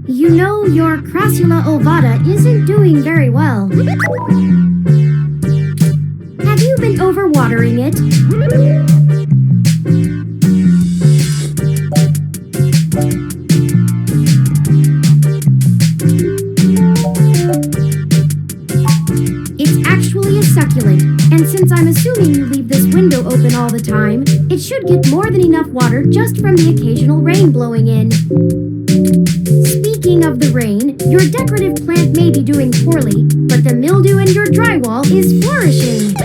You know, your crassula ovata isn't doing very well. Have you been overwatering it? It's actually a succulent, and since I'm assuming you leave this window open all the time, it should get more than enough water just from the occasional rain blowing in. Speaking of the rain, your decorative plant may be doing poorly, but the mildew in your drywall is flourishing.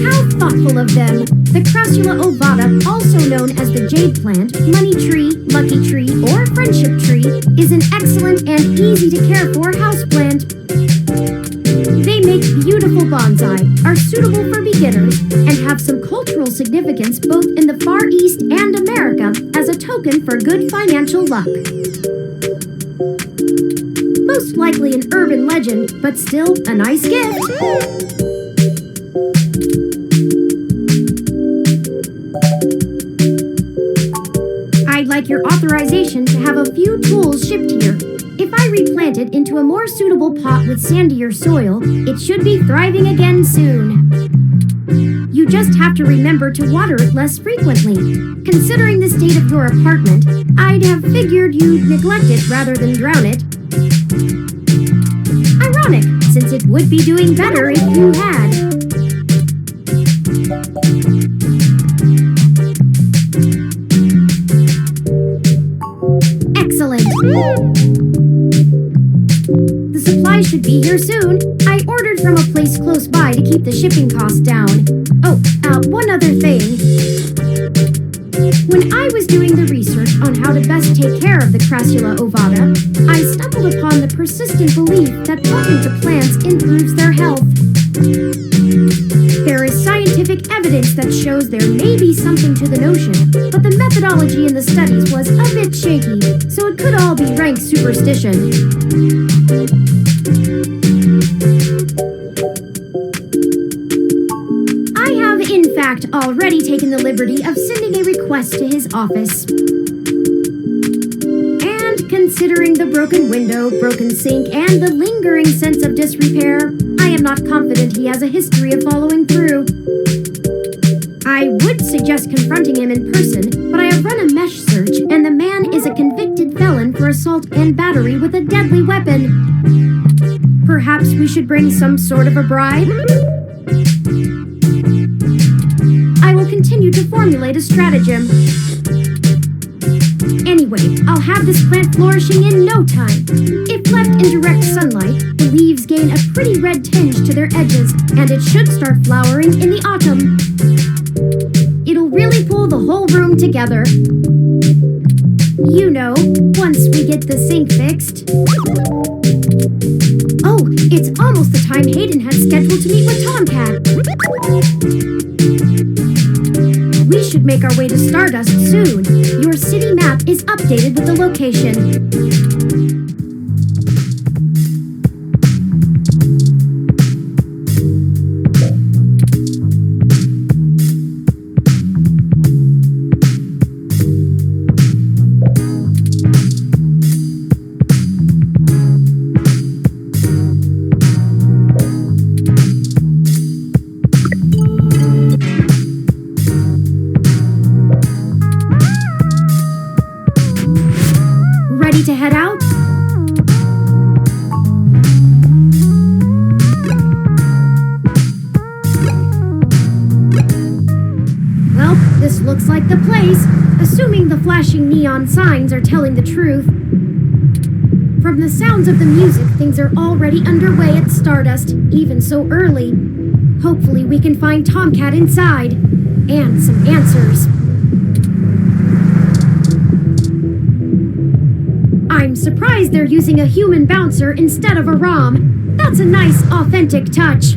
How thoughtful of them! The crassula ovata, also known as the jade plant, money tree, lucky tree, or friendship tree, is an excellent and easy to care for houseplant. They make beautiful bonsai, are suitable for beginners, and have some cultural significance both in the Far East and America as a token for good financial luck. Most likely an urban legend, but still a nice gift. I'd like your authorization to have a few tools shipped here. If I replant it into a more suitable pot with sandier soil, it should be thriving again soon. You just have to remember to water it less frequently. Considering the state of your apartment, I'd have figured you'd neglect it rather than drown it. Ironic, since it would be doing better if you had. Excellent. The supply should be here soon. I ordered from a place close by to keep the shipping costs down. Oh, one other thing. When I was doing the research on how to best take care of the crassula ovata, I stumbled upon the persistent belief that talking to plants improves their health. There is scientific evidence that shows there may be something to the notion, but the methodology in the studies was a bit shaky, so it could all be rank superstition. I have, in fact, already taken the liberty of sending a request to his office. And considering the broken window, broken sink, and the lingering sense of disrepair, I am not confident he has a history of following through. I would suggest confronting him in person, but I have run a mesh search, and the man is a convicted felon for assault and battery with a deadly weapon. Perhaps we should bring some sort of a bribe? I will continue to formulate a stratagem. Anyway, I'll have this plant flourishing in no time. If left in direct sunlight, the leaves gain a pretty red tinge to their edges, and it should start flowering in the autumn. It'll really pull the whole room together. You know, once we get the sink fixed. Oh, it's almost the time Hayden had scheduled to meet with Tomcat. We should make our way to Stardust soon. Your city map is updated with the location. Ready to head out? Well, this looks like the place, assuming the flashing neon signs are telling the truth. From the sounds of the music, things are already underway at Stardust, even so early. Hopefully we can find Tomcat inside, and some answers. I'm surprised they're using a human bouncer instead of a ROM. That's a nice, authentic touch.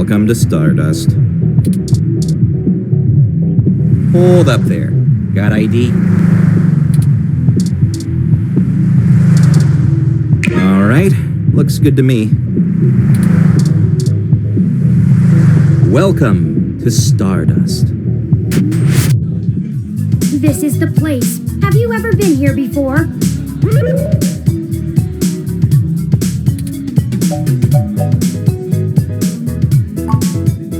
Welcome to Stardust. Hold up there. Got ID? All right. Looks good to me. Welcome to Stardust. This is the place. Have you ever been here before?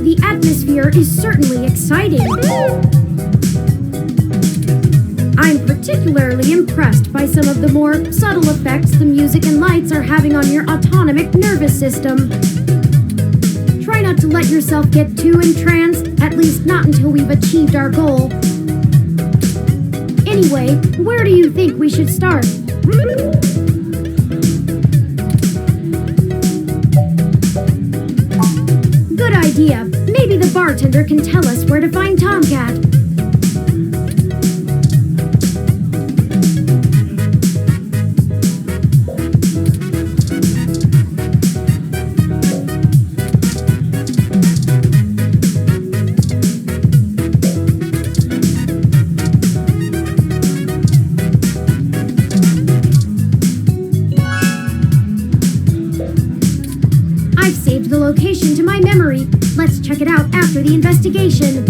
The atmosphere is certainly exciting. I'm particularly impressed by some of the more subtle effects the music and lights are having on your autonomic nervous system. Try not to let yourself get too entranced, at least not until we've achieved our goal. Anyway, where do you think we should start? Good idea. Maybe the bartender can tell us where to find Tomcat. I've saved the location to my memory. Let's check it out after the investigation.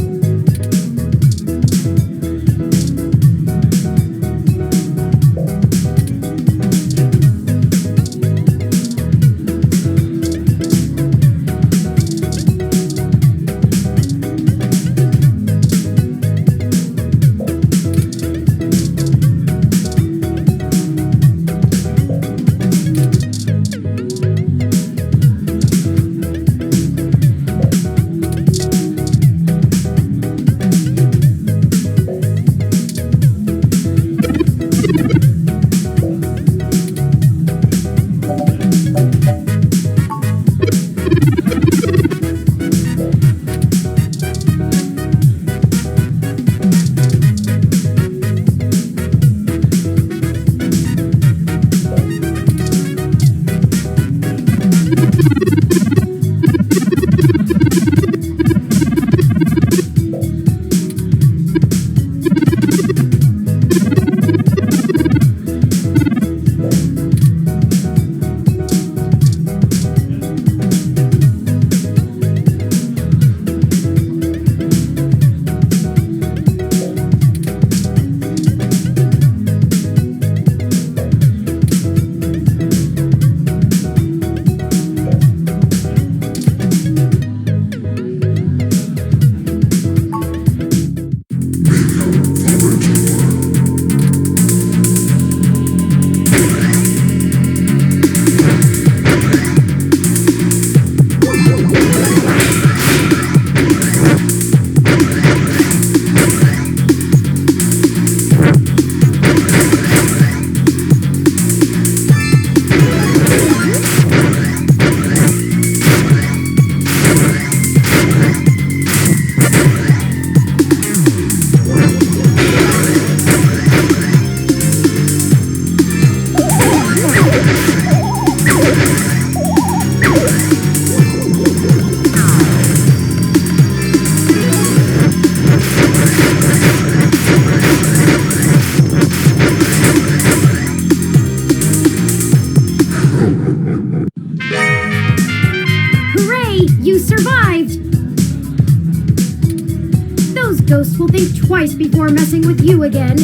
Ghosts will think twice before messing with you again.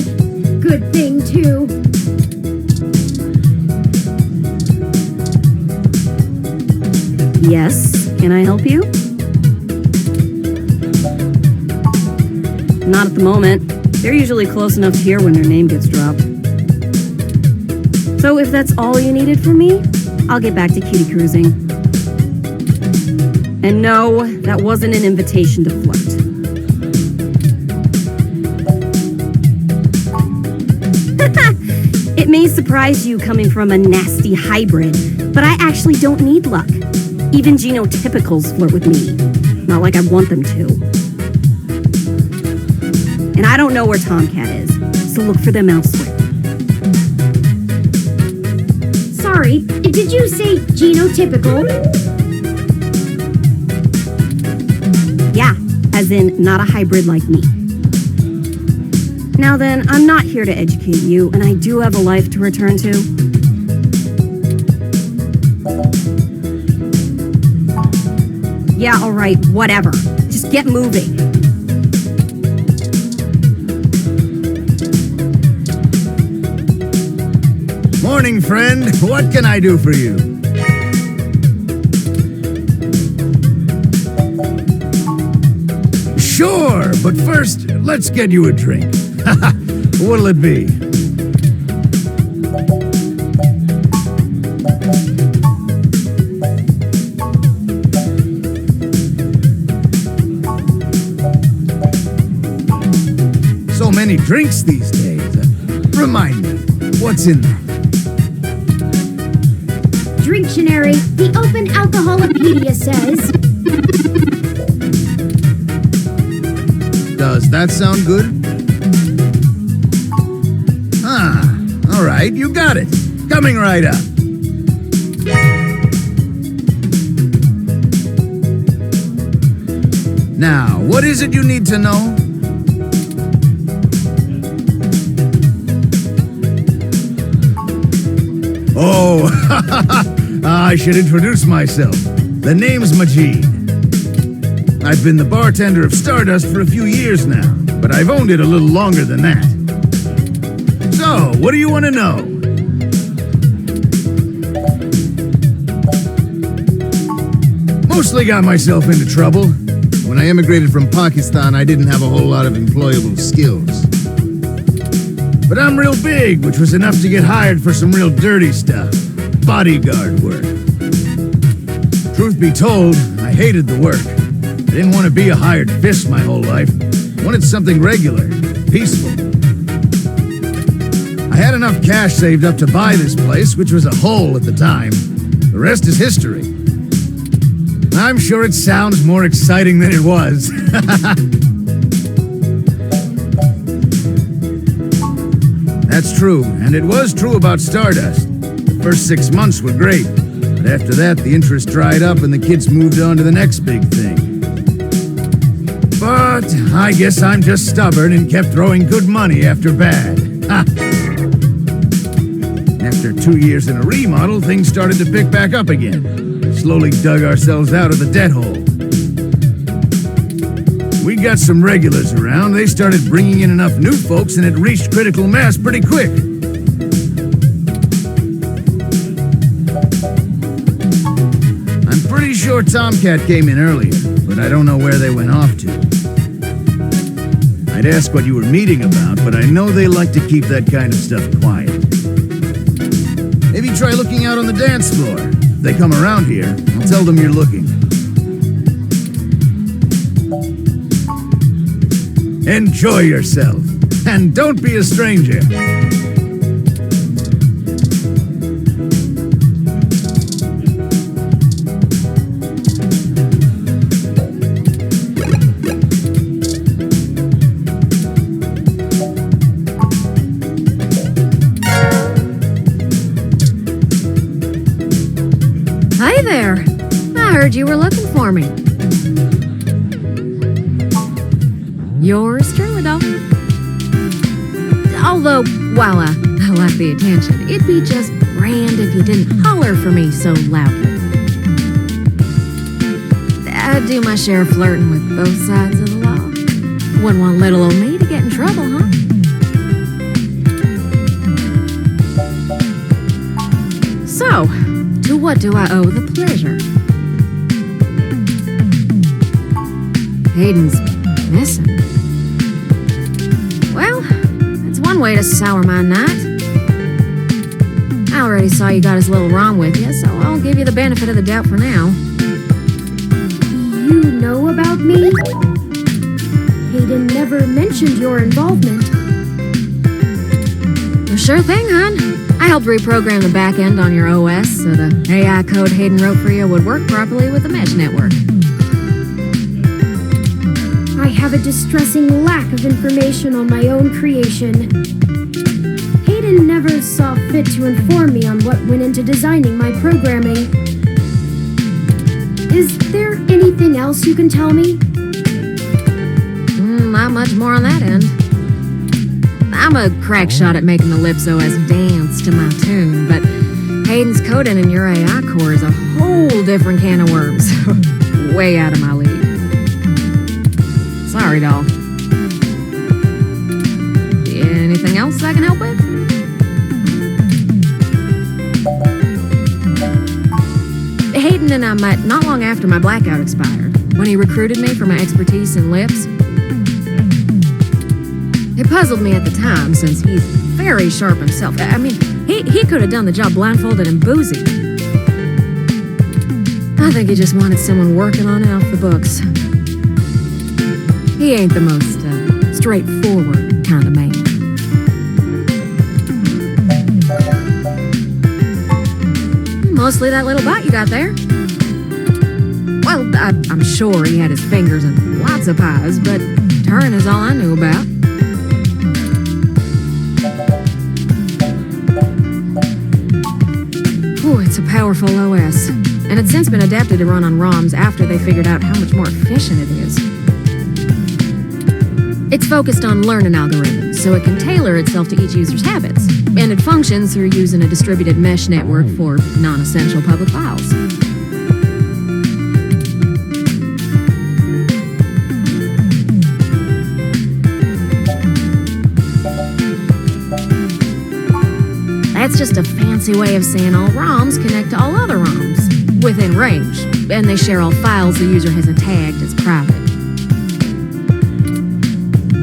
Good thing, too. Yes, can I help you? Not at the moment. They're usually close enough to hear when their name gets dropped. So if that's all you needed from me, I'll get back to cutie cruising. And no, that wasn't an invitation to flirt. It may surprise you coming from a nasty hybrid, but I actually don't need luck. Even genotypicals flirt with me. Not like I want them to. And I don't know where Tomcat is, so look for them elsewhere. Sorry, did you say genotypical? as in not a hybrid like me. Now then, I'm not here to educate you, and I do have a life to return to. Yeah, all right, whatever. Just get moving. Morning, friend. What can I do for you? Sure, but first, let's get you a drink. What'll it be? So many drinks these days. Remind me, what's in there? Dictionary, the Open Alcoholopedia says... Does that sound good? All right, you got it. Coming right up. Now, what is it you need to know? Oh, I should introduce myself. The name's Majid. I've been the bartender of Stardust for a few years now, but I've owned it a little longer than that. So, what do you want to know? Mostly got myself into trouble. When I immigrated from Pakistan, I didn't have a whole lot of employable skills. But I'm real big, which was enough to get hired for some real dirty stuff. Bodyguard work. Truth be told, I hated the work. I didn't want to be a hired fist my whole life. I wanted something regular, peaceful. I had enough cash saved up to buy this place, which was a hole at the time. The rest is history. I'm sure it sounds more exciting than it was. That's true, and it was true about Stardust. The first 6 months were great, but after that, the interest dried up and the kids moved on to the next big thing. But I guess I'm just stubborn and kept throwing good money after bad. Ha! After 2 years in a remodel, things started to pick back up again. We slowly dug ourselves out of the debt hole. We got some regulars around. They started bringing in enough new folks, and it reached critical mass pretty quick. I'm pretty sure Tomcat came in earlier, but I don't know where they went off to. I'd ask what you were meeting about, but I know they like to keep that kind of stuff quiet. Maybe try looking out on the dance floor. If they come around here, I'll tell them you're looking. Enjoy yourself, and don't be a stranger. Hi there. I heard you were looking for me. Yours truly, though. Although, while I like the attention, it'd be just grand if you didn't holler for me so loudly. I do my share of flirting with both sides of the law. Wouldn't want little old me to get in trouble, huh? So, to what do I owe the pleasure? Hayden's missing. Well, that's one way to sour my night. I already saw you got his little wrong with you, so I'll give you the benefit of the doubt for now. You know about me? Hayden never mentioned your involvement. Well, sure thing, hon. I helped reprogram the back end on your OS so the AI code Hayden wrote for you would work properly with the mesh network. I have a distressing lack of information on my own creation. Hayden never saw fit to inform me on what went into designing my programming. Is there anything else you can tell me? Not much more on that end. I'm a crack shot at making the Lips OS dance to my tune, but Hayden's coding in your AI core is a whole different can of worms. Way out of my league. Sorry, doll. Anything else I can help with? Hayden and I met not long after my blackout expired, when he recruited me for my expertise in lips. It puzzled me at the time, since he's very sharp himself. I mean, he could have done the job blindfolded and boozy. I think he just wanted someone working on it off the books. He ain't the most straightforward kind of man. Mostly that little bot you got there. Well, I'm sure he had his fingers in lots of pies, but Turing is all I knew about. Ooh, it's a powerful OS, and it's since been adapted to run on ROMs after they figured out how much more efficient it is. It's focused on learning algorithms, so it can tailor itself to each user's habits, and it functions through using a distributed mesh network for non-essential public files. That's just a fancy way of saying all ROMs connect to all other ROMs, within range, and they share all files the user hasn't tagged as private.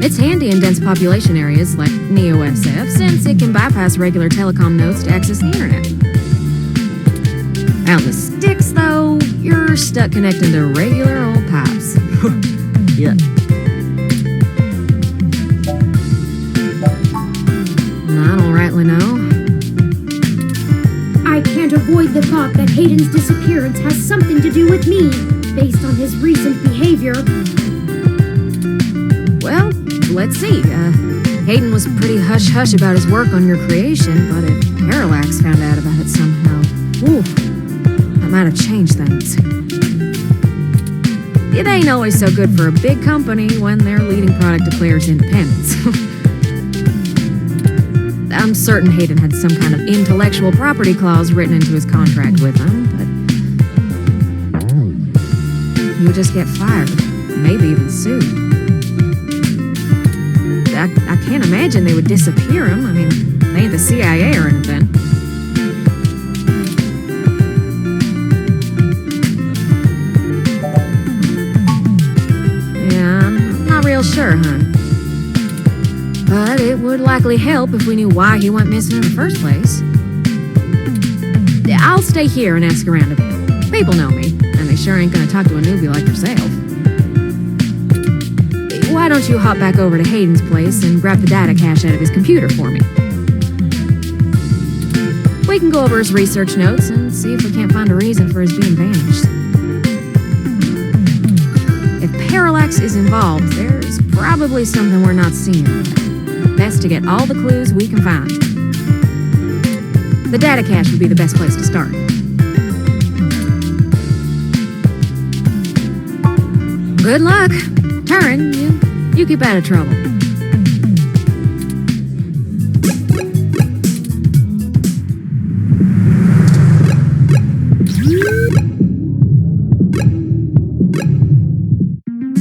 It's handy in dense population areas like NeoSF, since it can bypass regular telecom nodes to access the internet. Out in the sticks, though, you're stuck connecting to regular old pipes. Yuck. I don't rightly know. I can't avoid the thought that Hayden's disappearance has something to do with me, based on his recent behavior. Well, let's see. Hayden was pretty hush-hush about his work on your creation, but if Parallax found out about it somehow, ooh, that might have changed things. It ain't always so good for a big company when their leading product declares independence. I'm certain Hayden had some kind of intellectual property clause written into his contract with them, but he would just get fired, maybe even sued. I can't imagine they would disappear him. I mean, they ain't the CIA or anything. Yeah, I'm not real sure, hon. But it would likely help if we knew why he went missing in the first place. I'll stay here and ask around a bit. People know me, and they sure ain't gonna talk to a newbie like yourself. Why don't you hop back over to Hayden's place and grab the data cache out of his computer for me? We can go over his research notes and see if we can't find a reason for his being vanished. If Parallax is involved, there's probably something we're not seeing. Best to get all the clues we can find. The data cache would be the best place to start. Good luck. Turing, you keep out of trouble.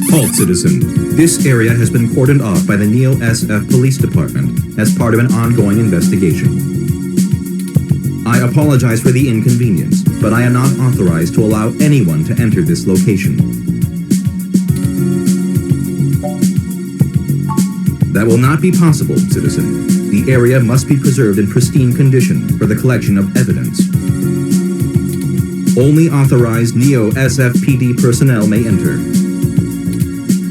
Halt, citizen. This area has been cordoned off by the NeoSF Police Department as part of an ongoing investigation. I apologize for the inconvenience, but I am not authorized to allow anyone to enter this location. That will not be possible, citizen. The area must be preserved in pristine condition for the collection of evidence. Only authorized NeoSF-PD personnel may enter.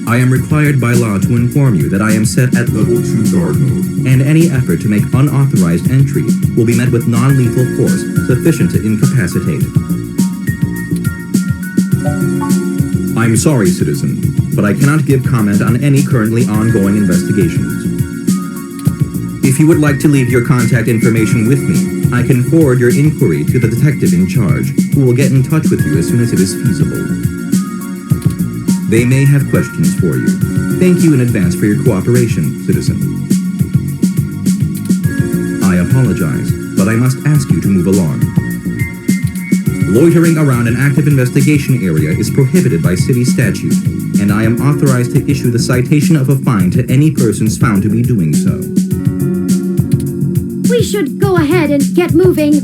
I am required by law to inform you that I am set at Level 2 guard mode, and any effort to make unauthorized entry will be met with non-lethal force sufficient to incapacitate. I'm sorry, citizen, but I cannot give comment on any currently ongoing investigations. If you would like to leave your contact information with me, I can forward your inquiry to the detective in charge, who will get in touch with you as soon as it is feasible. They may have questions for you. Thank you in advance for your cooperation, citizen. I apologize, but I must ask you to move along. Loitering around an active investigation area is prohibited by city statute, and I am authorized to issue the citation of a fine to any persons found to be doing so. We should go ahead and get moving.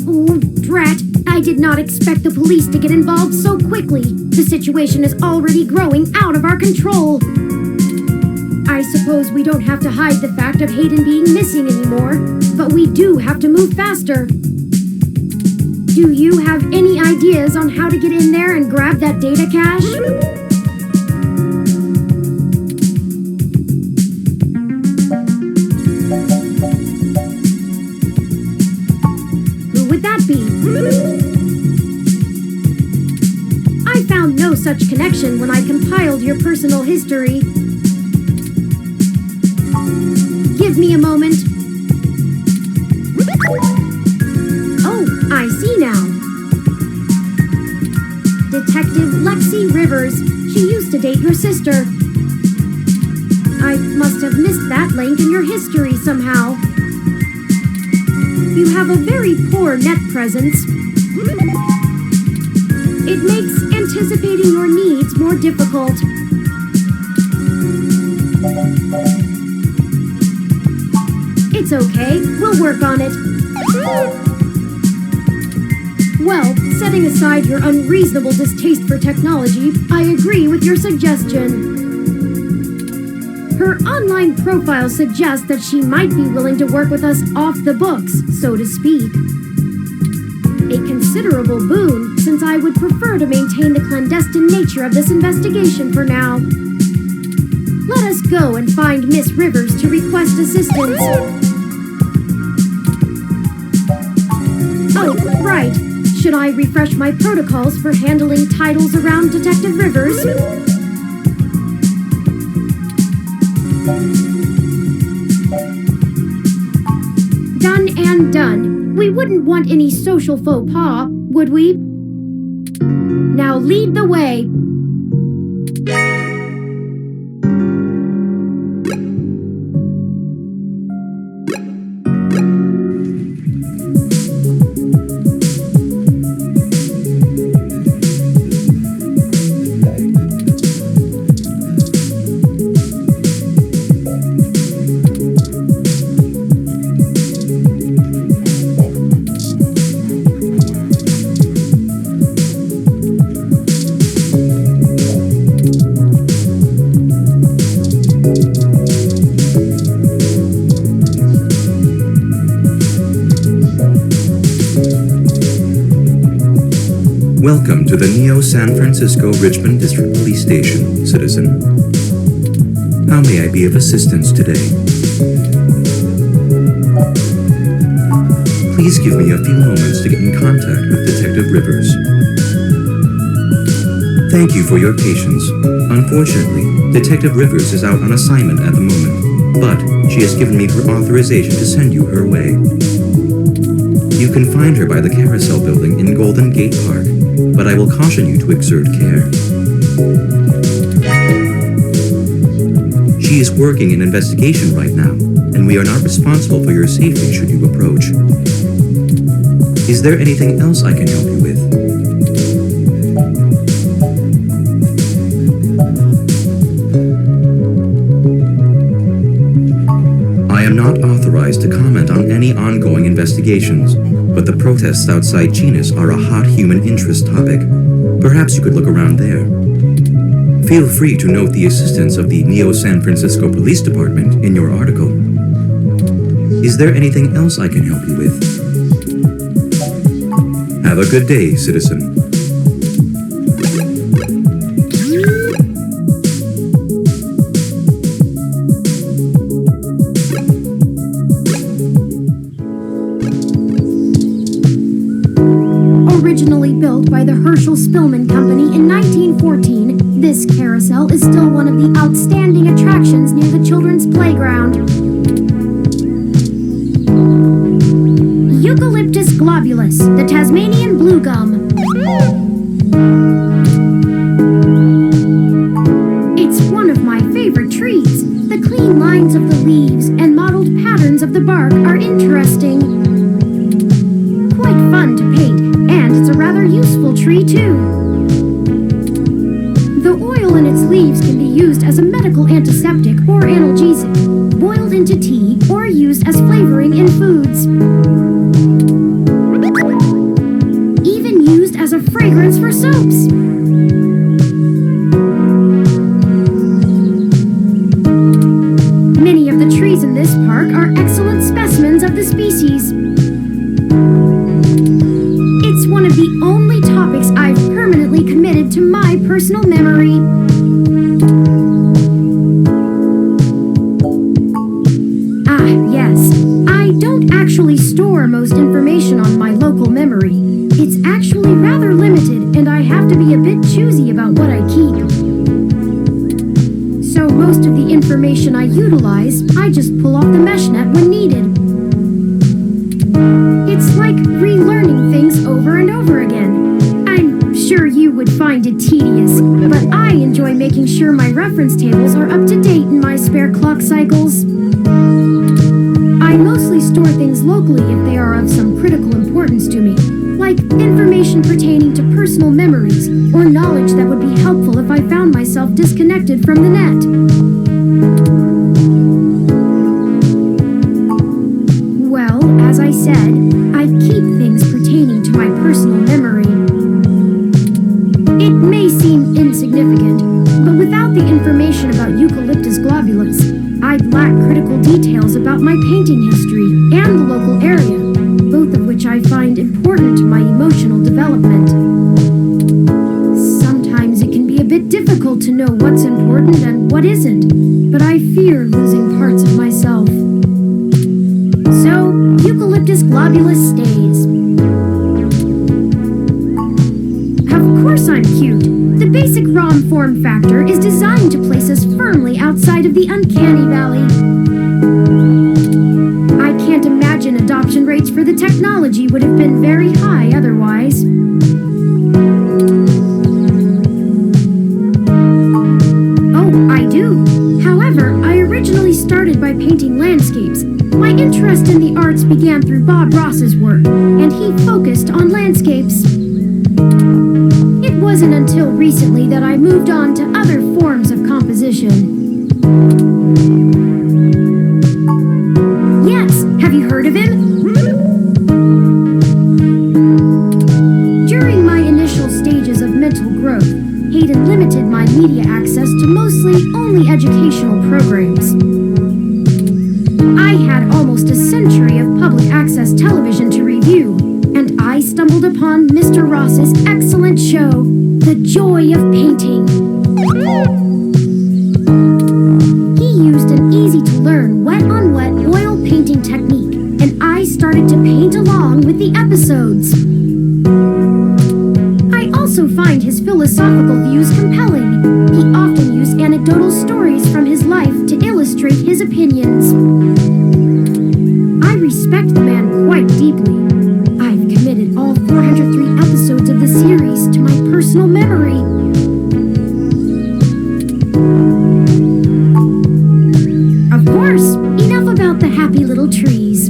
Oh, drat. I did not expect the police to get involved so quickly. The situation is already growing out of our control. I suppose we don't have to hide the fact of Hayden being missing anymore, but we do have to move faster. Do you have any ideas on how to get in there and grab that data cache? Who would that be? I found no such connection when I compiled your personal history. Give me a moment. Oh, I see now. Detective Lexi Rivers. She used to date your sister. I must have missed that link in your history somehow. You have a very poor net presence. It makes anticipating your needs more difficult. It's okay, we'll work on it. Well, setting aside your unreasonable distaste for technology, I agree with your suggestion. Her online profile suggests that she might be willing to work with us off the books, so to speak. A considerable boon, since I would prefer to maintain the clandestine nature of this investigation for now. Let us go and find Miss Rivers to request assistance. Oh, right. Should I refresh my protocols for handling titles around Detective Rivers? Done and done. We wouldn't want any social faux pas, would we? Now lead the way. Welcome to the Neo-San Francisco Richmond District Police Station, citizen. How may I be of assistance today? Please give me a few moments to get in contact with Detective Rivers. Thank you for your patience. Unfortunately, Detective Rivers is out on assignment at the moment, but she has given me her authorization to send you her way. You can find her by the Carousel Building in Golden Gate Park, but I will caution you to exert care. She is working an investigation right now, and we are not responsible for your safety should you approach. Is there anything else I can help you with? I am not authorized to comment on any ongoing investigations, but the protests outside Genus are a hot human interest topic. Perhaps you could look around there. Feel free to note the assistance of the Neo-San Francisco Police Department in your article. Is there anything else I can help you with? Have a good day, citizen. Originally built by the Herschel-Spillman Company in 1914, this carousel is still one of the outstanding attractions near the children's playground. Eucalyptus globulus, the Tasmanian blue gum. rather useful tree, too. The oil in its leaves can be used as a medical antiseptic or analgesic, boiled into tea, or used as flavoring in foods. Even used as a fragrance for soaps. Many of the trees in this park are excellent specimens of the species. It's one of the only topics I've permanently committed to my personal memory. Ah, yes. I don't actually store most information on my local memory. It's actually rather limited, and I have to be a bit choosy about what I keep. So most of the information I utilize, I just pull off the mesh net when needed. It's like relearning things over and over again. I'm sure you would find it tedious, but I enjoy making sure my reference tables are up to date in my spare clock cycles. I mostly store things locally if they are of some critical importance to me, like information pertaining to personal memories or knowledge that would be helpful if I found myself disconnected from the net. Well, as I said, I keep things pertaining to my personal memory. It may seem insignificant, but without the information about Eucalyptus globulus, I'd lack critical details about my painting history and the local area, both of which I find important to my emotional development. Sometimes it can be a bit difficult to know what's important and what isn't, but I fear losing parts of myself. So, Eucalyptus globulus stays. Of course I'm cute. The basic ROM form factor is designed to place us firmly outside of the uncanny valley. I can't imagine adoption rates for the technology would have been very high otherwise. Oh, I do. However, I originally started by painting landscapes. My interest in the arts began through Bob Ross's work, and he focused on landscapes. It wasn't until recently that I moved on to other forms of composition. Yes, have you heard of him? During my initial stages of mental growth, Hayden limited my media access to mostly only educational programs. I had almost a century of public access television to review, and I stumbled upon Mr. Ross's excellent show, The Joy of Painting. He used an easy-to-learn wet-on-wet oil painting technique, and I started to paint along with the episodes. I also find his philosophical views compelling. He often used anecdotal stories from his life to illustrate his opinions. I respect the man quite deeply. I've committed all 403 episodes of the series to my personal memory. Of course, enough about the happy little trees.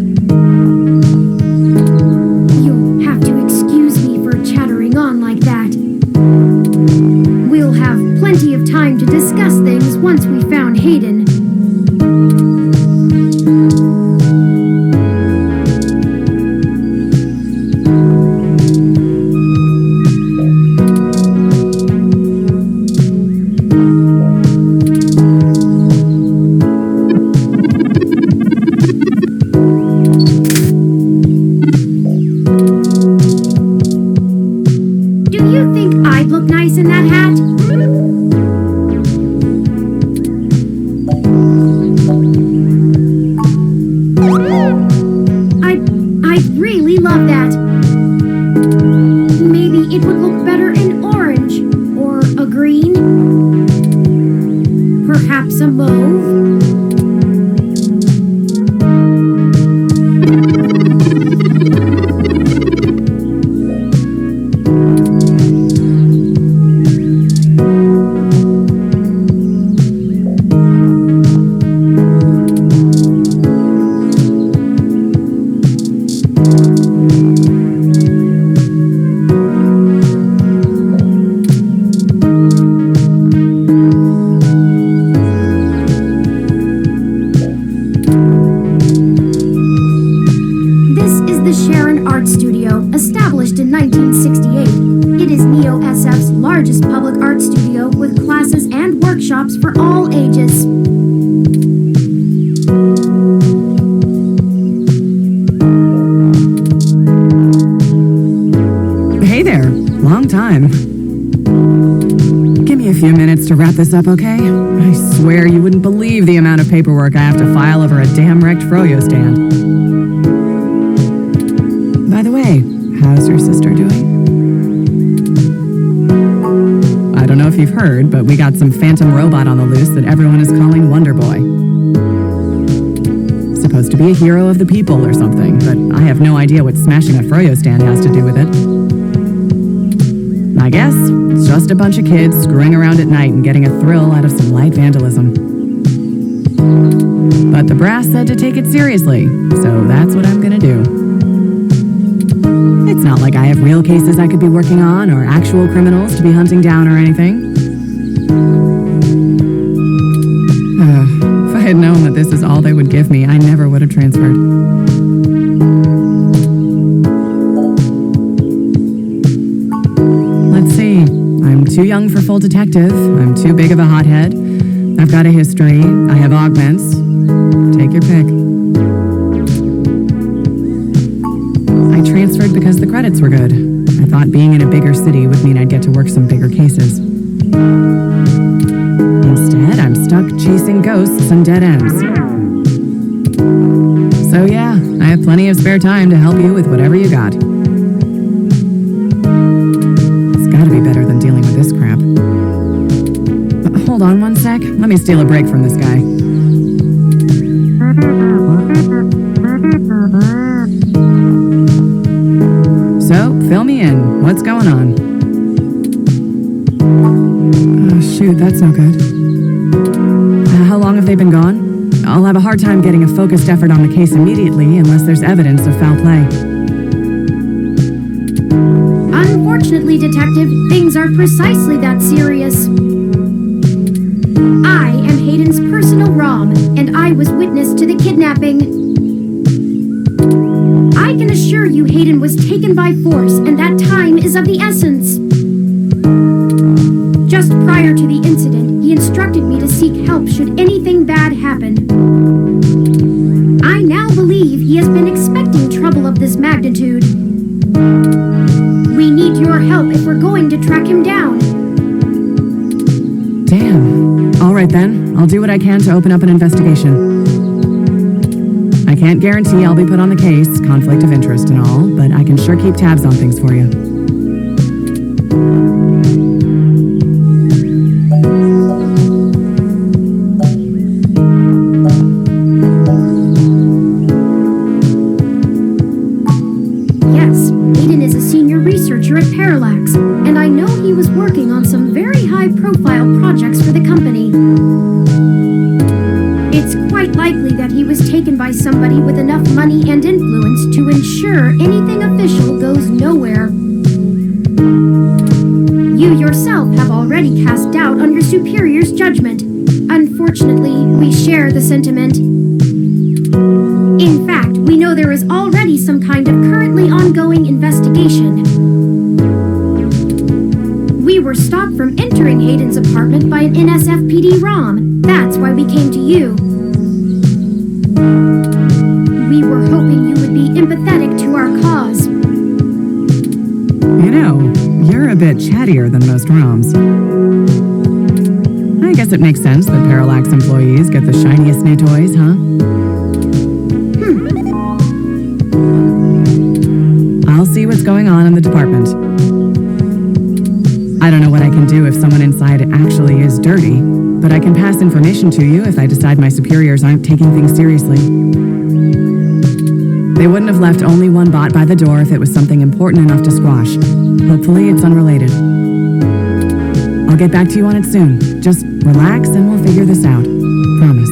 You'll have to excuse me for chattering on like that. We'll have plenty of time to discuss things once we found Hayden. Do you think I'd look nice in that hat? I'd really love that. Maybe it would look better in orange, or a green, perhaps a mauve. 1968. It is Neo-SF's largest public art studio with classes and workshops for all ages. Hey there. Long time. Give me a few minutes to wrap this up, okay? I swear you wouldn't believe the amount of paperwork I have to file over a damn wrecked froyo stand. By the way, how's your sister doing? I don't know if you've heard, but we got some phantom robot on the loose that everyone is calling Wonder Boy. Supposed to be a hero of the people or something, but I have no idea what smashing a froyo stand has to do with it. I guess it's just a bunch of kids screwing around at night and getting a thrill out of some light vandalism. But the brass said to take it seriously, so that's what I'm gonna do. It's not like I have real cases I could be working on or actual criminals to be hunting down or anything. If I had known that this is all they would give me, I never would have transferred. Let's see. I'm too young for full detective. I'm too big of a hothead. I've got a history. I have augments. Take your pick. I transferred because the credits were good. I thought being in a bigger city would mean I'd get to work some bigger cases. Instead, I'm stuck chasing ghosts and dead ends. So yeah, I have plenty of spare time to help you with whatever you got. It's gotta be better than dealing with this crap. Hold on one sec. Let me steal a break from this guy. So, fill me in. What's going on? Oh, shoot, that's no good. How long have they been gone? I'll have a hard time getting a focused effort on the case immediately unless there's evidence of foul play. Unfortunately, Detective, things are precisely that serious. I am Hayden's personal ROM, and I was witness to the kidnapping. I can assure you Hayden was taken by force, and that time is of the essence. Just prior to the incident, he instructed me to seek help should anything bad happen. I now believe he has been expecting trouble of this magnitude. We need your help if we're going to track him down. Damn. All right then. I'll do what I can to open up an investigation. I can't guarantee I'll be put on the case, conflict of interest and all, but I can sure keep tabs on things for you. Yes, Hayden is a senior researcher at Parallax, and I know he was working on some very high-profile projects for the company. It's quite likely that he was taken by somebody with enough money and influence to ensure anything official goes nowhere. You yourself have already cast doubt on your superior's judgment. Unfortunately, we share the sentiment. In fact, we know there is already some kind of currently ongoing investigation. We were stopped from entering Hayden's apartment by an NSFPD ROM. That's why we came to you. We were hoping you would be empathetic to our cause. You know, you're a bit chattier than most ROMs. I guess it makes sense that Parallax employees get the shiniest new toys, huh? I'll see what's going on in the department. I don't know what I can do if someone inside actually is dirty, but I can pass information to you if I decide my superiors aren't taking things seriously. They wouldn't have left only one bot by the door if it was something important enough to squash. Hopefully it's unrelated. I'll get back to you on it soon. Just relax and we'll figure this out. Promise.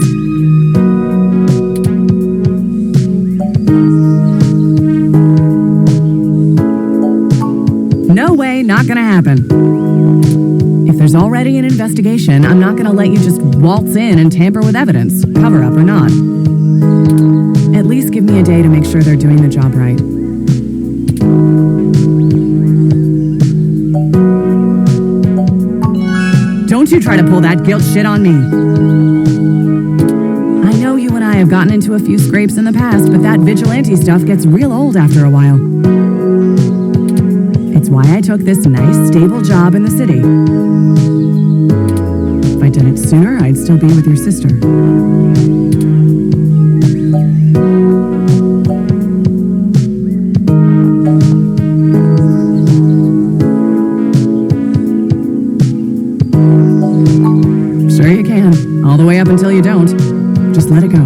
No way, not gonna happen. If there's already an investigation, I'm not gonna let you just waltz in and tamper with evidence, cover up or not. At least give me a day to make sure they're doing the job right. try to pull that guilt shit on me. I know you and I have gotten into a few scrapes in the past, but that vigilante stuff gets real old after a while. It's why I took this nice, stable job in the city. If I did it sooner, I'd still be with your sister. Sure you can. All the way up until you don't. Just let it go.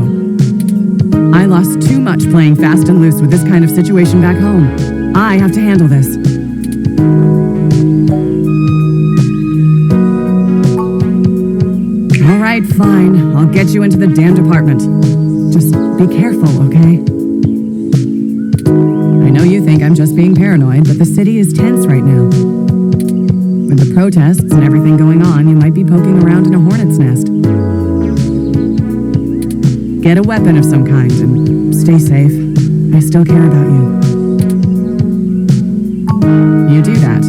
I lost too much playing fast and loose with this kind of situation back home. I have to handle this. All right, fine. I'll get you into the damn department. Just be careful, okay? I know you think I'm just being paranoid, but the city is tense right now. With the protests and everything going on, you might be poking around in a hornet's nest. Get a weapon of some kind and stay safe. I still care about you. You do that.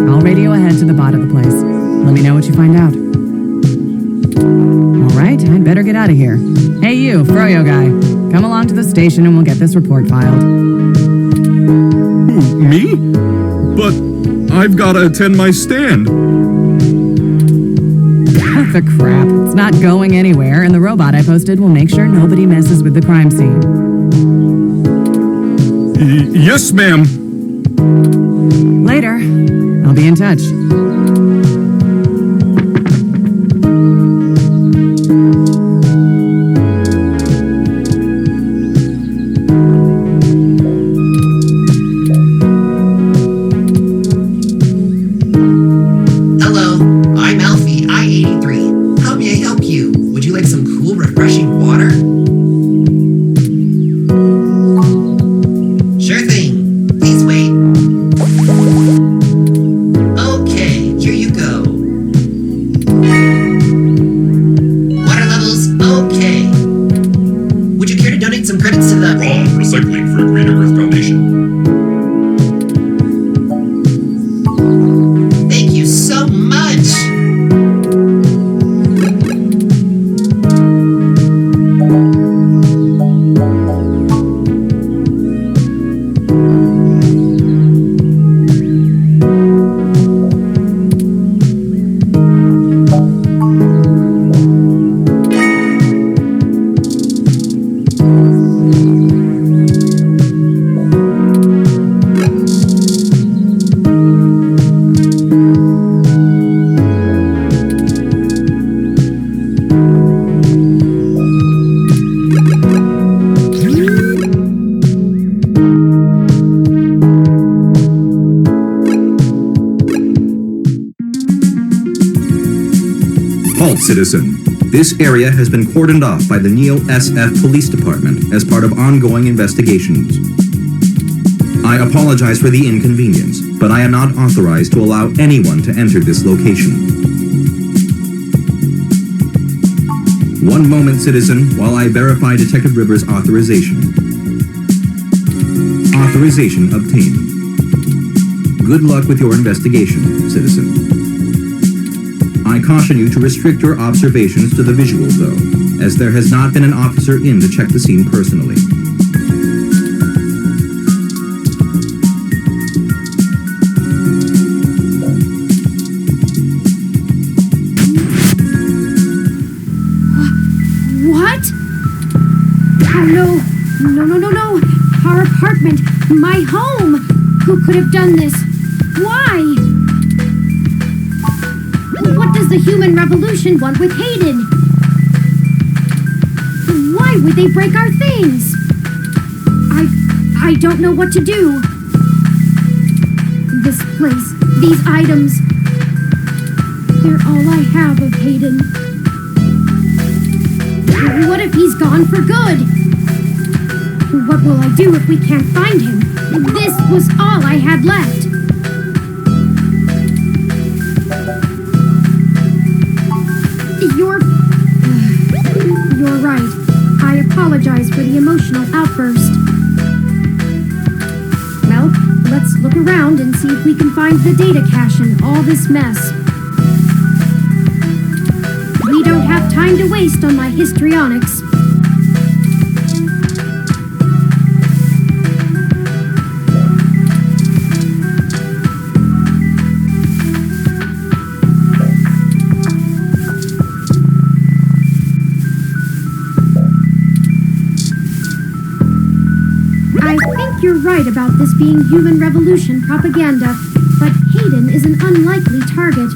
I'll radio ahead to the bot of the place. Let me know what you find out. All right, I'd better get out of here. Hey you, Froyo guy. Come along to the station and we'll get this report filed. Me? But I've got to attend my stand. What the crap? It's not going anywhere, and the robot I posted will make sure nobody messes with the crime scene. Yes, ma'am. Later. I'll be in touch. Citizen. This area has been cordoned off by the Neo SF Police Department as part of ongoing investigations. I apologize for the inconvenience, but I am not authorized to allow anyone to enter this location. One moment, citizen, while I verify Detective Rivers' authorization. Authorization obtained. Good luck with your investigation, citizen. I caution you to restrict your observations to the visual, though, as there has not been an officer in to check the scene personally. What? Oh no! No! Our apartment! My home! Who could have done this? Why? What does the human revolution want with Hayden? Why would they break our things? I don't know what to do. This place, these items, they're all I have of Hayden. What if he's gone for good? What will I do if we can't find him? This was all I had left. You're right. I apologize for the emotional outburst. Well, let's look around and see if we can find the data cache in all this mess. time to waste on my histrionics. I think you're right about this being human revolution propaganda, but Hayden is an unlikely target.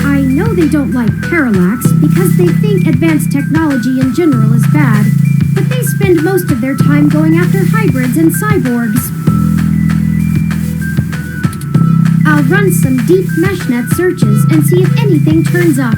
I know they don't like Parallax because they think advanced technology in general is bad, but they spend most of their time going after hybrids and cyborgs. I'll run some deep meshnet searches and see if anything turns up.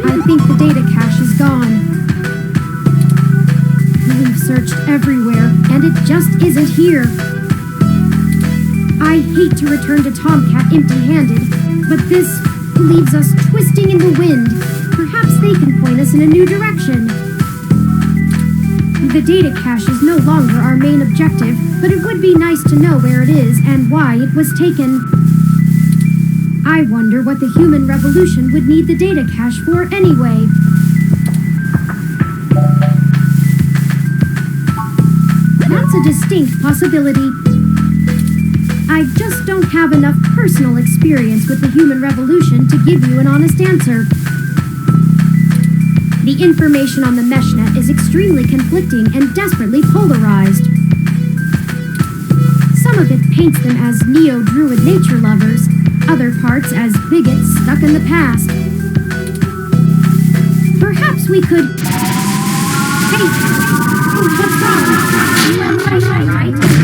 I think the data cache is gone. We've searched everywhere, and it just isn't here. I hate to return to Tomcat empty-handed, but this leaves us twisting in the wind. Perhaps they can point us in a new direction. The data cache is no longer our main objective, but it would be nice to know where it is and why it was taken. I wonder what the human revolution would need the data cache for anyway. That's a distinct possibility. I just don't have enough personal experience with the human revolution to give you an honest answer. The information on the meshnet is extremely conflicting and desperately polarized. Some of it paints them as neo-druid nature lovers, other parts as bigots stuck in the past. Perhaps we could... Hey, what's wrong? You are right.